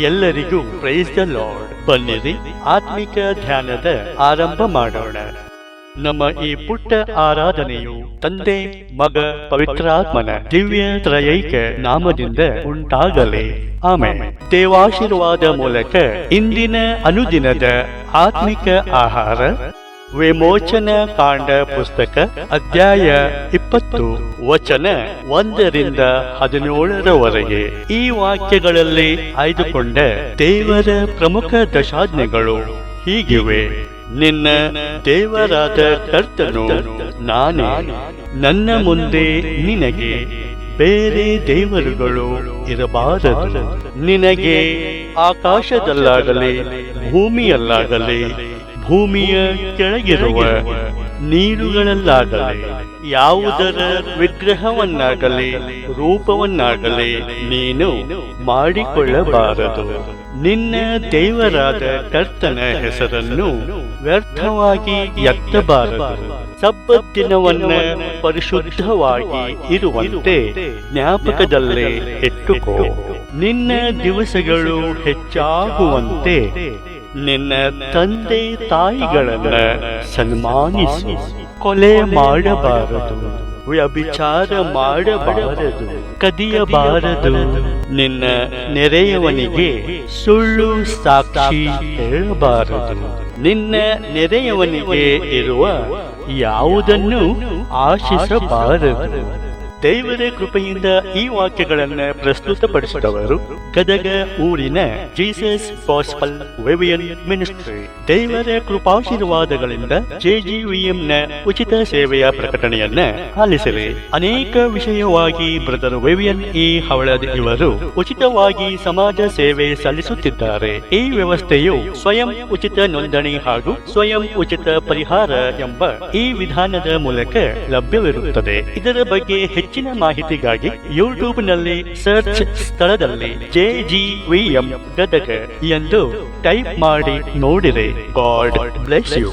ಎಲ್ಲರಿಗೂ praise the lord. ಬನ್ನಿರಿ ಆತ್ಮಿಕ ಧ್ಯಾನದ ಆರಂಭ ಮಾಡೋಣ. ನಮ್ಮ ಈ ಪುಟ್ಟ ಆರಾಧನೆಯು ತಂದೆ, ಮಗ, ಪವಿತ್ರಾತ್ಮನ ದಿವ್ಯ ತ್ರಯೈಕ ನಾಮದಿಂದ ಉಂಟಾಗಲಿ. ಆಮೆನ್. ದೇವಾಶೀರ್ವಾದ ಮೂಲಕ ಇಂದಿನ ಅನುದಿನದ ಆತ್ಮಿಕ ಆಹಾರ ವಿಮೋಚನ ಕಾಂಡ ಪುಸ್ತಕ ಅಧ್ಯಾಯ 20 ವಚನ 1ರಿಂದ 17ರವರೆಗೆ. ಈ ವಾಕ್ಯಗಳಲ್ಲಿ ಆಯ್ದುಕೊಂಡ ದೇವರ ಪ್ರಮುಖ ದಶಾಜ್ಞೆಗಳು ಹೀಗಿವೆ. ನಿನ್ನ ದೇವರಾದ ಕರ್ತನು ನಾನೇ. ನನ್ನ ಮುಂದೆ ನಿನಗೆ ಬೇರೆ ದೇವರುಗಳು ಇರಬಾರದು. ನಿನಗೆ ಆಕಾಶದಲ್ಲಾಗಲಿ ಭೂಮಿಯಲ್ಲಾಗಲಿ ಭೂಮಿಯ ಕೆಳಗಿರುವ ನೀರುಗಳಲ್ಲಾಗಲಿ ಯಾವುದರ ವಿಗ್ರಹವನ್ನಾಗಲಿ ರೂಪವನ್ನಾಗಲಿ ನೀನು ಮಾಡಿಕೊಳ್ಳಬಾರದು. ನಿನ್ನ ದೇವರಾದ ಕರ್ತನ ಹೆಸರನ್ನು ವ್ಯರ್ಥವಾಗಿ ಎತ್ತಬಾರದು. ಸಬ್ಬತ್ ದಿನವನ್ನ ಪರಿಶುದ್ಧವಾಗಿ ಇರುವಂತೆ ಜ್ಞಾಪಕದಲ್ಲೇ ಇಟ್ಟುಕೋ. ನಿನ್ನ ದಿವಸಗಳು ಹೆಚ್ಚಾಗುವಂತೆ ನಿನ್ನ ತಂದೆ ತಾಯಿಗಳನ್ನ ಸನ್ಮಾನಿಸು. ಕೊಲೆ ಮಾಡಬಾರದು, ವ್ಯಭಿಚಾರ ಮಾಡಬಾರದು, ಕದಿಯಬಾರದು, ನಿನ್ನ ನೆರೆಯವನಿಗೆ ಸುಳ್ಳು ಸಾಕ್ಷಿ ಹೇಳಬಾರದು, ನಿನ್ನ ನೆರೆಯವನಿಗೆ ಇರುವ ಯಾವುದನ್ನು ಆಶಿಸಬಾರದು. ದೇವರ ಕೃಪೆಯಿಂದ ಈ ವಾಕ್ಯಗಳನ್ನು ಪ್ರಸ್ತುತಪಡಿಸಿದವರು ಗದಗ ಊರಿನ ಜೀಸಸ್ ಗಾಸ್ಪಲ್ ವೇವಿಯನ್ ಮಿನಿಸ್ಟ್ರಿ. ದೇವರ ಕೃಪಾಶೀರ್ವಾದಗಳಿಂದ JGVM ನ ಉಚಿತ ಸೇವೆಯ ಪ್ರಕಟಣೆಯನ್ನ ಆಲಿಸಿರಿ. ಅನೇಕ ವಿಷಯವಾಗಿ ಬ್ರದರ್ ವೇವಿಯನ್ ಹವಳದ್ ಇವರು ಉಚಿತವಾಗಿ ಸಮಾಜ ಸೇವೆ ಸಲ್ಲಿಸುತ್ತಿದ್ದಾರೆ. ಈ ವ್ಯವಸ್ಥೆಯು ಸ್ವಯಂ ಉಚಿತ ನೋಂದಣಿ ಹಾಗೂ ಸ್ವಯಂ ಉಚಿತ ಪರಿಹಾರ ಎಂಬ ಈ ವಿಧಾನದ ಮೂಲಕ ಲಭ್ಯವಿರುತ್ತದೆ. ಇದರ ಬಗ್ಗೆ ಹೆಚ್ಚಿನ ಮಾಹಿತಿಗಾಗಿ ಯೂಟ್ಯೂಬ್ ನಲ್ಲಿ ಸರ್ಚ್ ಸ್ಥಳದಲ್ಲಿ JGVM ಗದಗ ಎಂದು ಟೈಪ್ ಮಾಡಿ ನೋಡಿರಿ. God bless you.